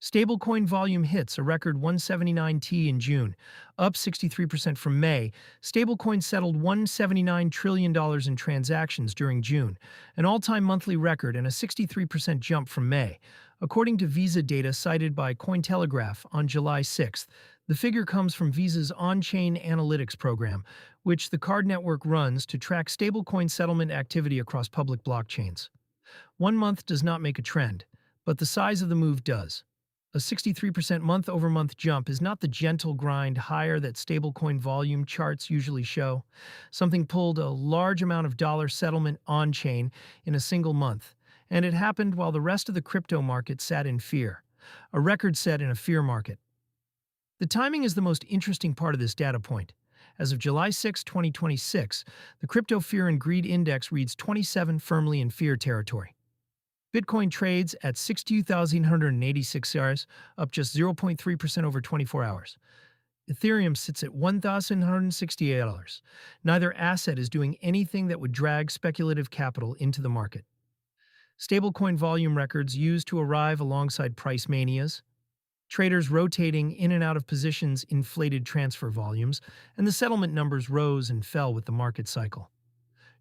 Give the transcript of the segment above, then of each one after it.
Stablecoin volume hits a record 179T in June, up 63% from May. Stablecoin settled $179 trillion in transactions during June, an all-time monthly record and a 63% jump from May. According to Visa data cited by Cointelegraph on July 6th, the figure comes from Visa's on-chain analytics program, which the card network runs to track stablecoin settlement activity across public blockchains. One month does not make a trend, but the size of the move does. A 63% month-over-month jump is not the gentle grind higher that stablecoin volume charts usually show. Something pulled a large amount of dollar settlement on-chain in a single month, and it happened while the rest of the crypto market sat in fear. A record set in a fear market. The timing is the most interesting part of this data point. As of July 6, 2026, the Crypto Fear and Greed Index reads 27 firmly in fear territory. Bitcoin trades at $62,186, up just 0.3% over 24 hours. Ethereum sits at $1,168. Neither asset is doing anything that would drag speculative capital into the market. Stablecoin volume records used to arrive alongside price manias. Traders rotating in and out of positions inflated transfer volumes, and the settlement numbers rose and fell with the market cycle.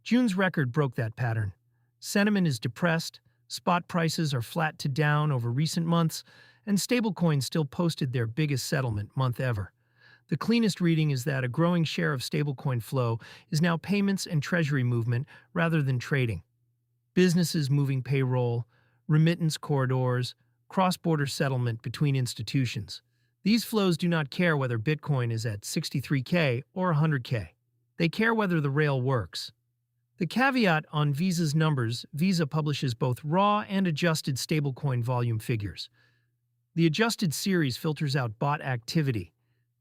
June's record broke that pattern. Sentiment is depressed. Spot prices are flat to down over recent months, and stablecoins still posted their biggest settlement month ever. The cleanest reading is that a growing share of stablecoin flow is now payments and treasury movement rather than trading. Businesses moving payroll, remittance corridors, cross-border settlement between institutions. These flows do not care whether Bitcoin is at 63K or 100K. They care whether the rail works. The caveat on Visa's numbers: Visa publishes both raw and adjusted stablecoin volume figures. The adjusted series filters out bot activity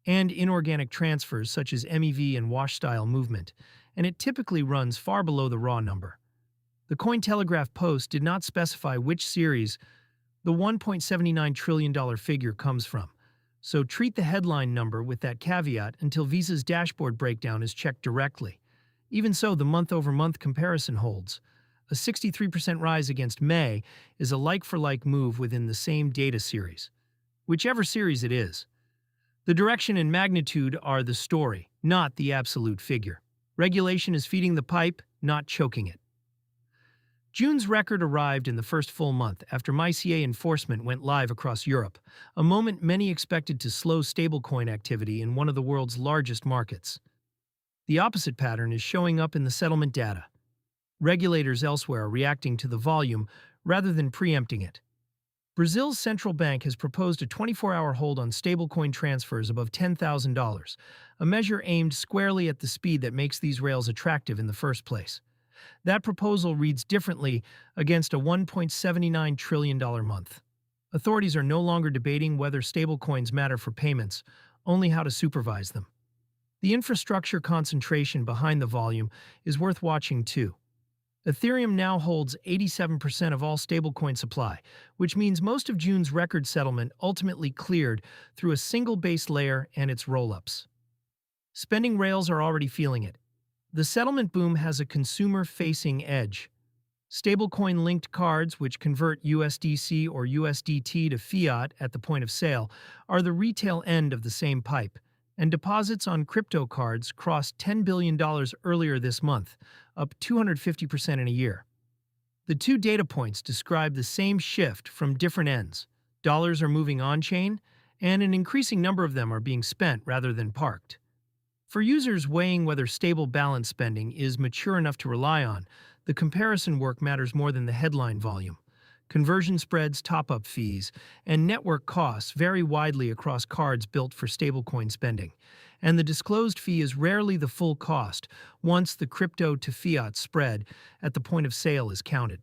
and inorganic transfers such as MEV and wash-style movement, and it typically runs far below the raw number. The Cointelegraph post did not specify which series the $1.79 trillion figure comes from, so treat the headline number with that caveat until Visa's dashboard breakdown is checked directly. Even so, the month-over-month comparison holds. A 63% rise against May is a like-for-like move within the same data series, whichever series it is. The direction and magnitude are the story, not the absolute figure. Regulation is feeding the pipe, not choking it. June's record arrived in the first full month after MiCA enforcement went live across Europe, a moment many expected to slow stablecoin activity in one of the world's largest markets. The opposite pattern is showing up in the settlement data. Regulators elsewhere are reacting to the volume rather than preempting it. Brazil's central bank has proposed a 24-hour hold on stablecoin transfers above $10,000, a measure aimed squarely at the speed that makes these rails attractive in the first place. That proposal reads differently against a $1.79 trillion month. Authorities are no longer debating whether stablecoins matter for payments, only how to supervise them. The infrastructure concentration behind the volume is worth watching too. Ethereum now holds 87% of all stablecoin supply, which means most of June's record settlement ultimately cleared through a single base layer and its rollups. Spending rails are already feeling it. The settlement boom has a consumer-facing edge. Stablecoin-linked cards, which convert USDC or USDT to fiat at the point of sale, are the retail end of the same pipe, and deposits on crypto cards crossed $10 billion earlier this month, up 250% in a year. The two data points describe the same shift from different ends. Dollars are moving on-chain, and an increasing number of them are being spent rather than parked. For users weighing whether stable balance spending is mature enough to rely on, the comparison work matters more than the headline volume. Conversion spreads, top-up fees, and network costs vary widely across cards built for stablecoin spending, and the disclosed fee is rarely the full cost once the crypto to fiat spread at the point of sale is counted.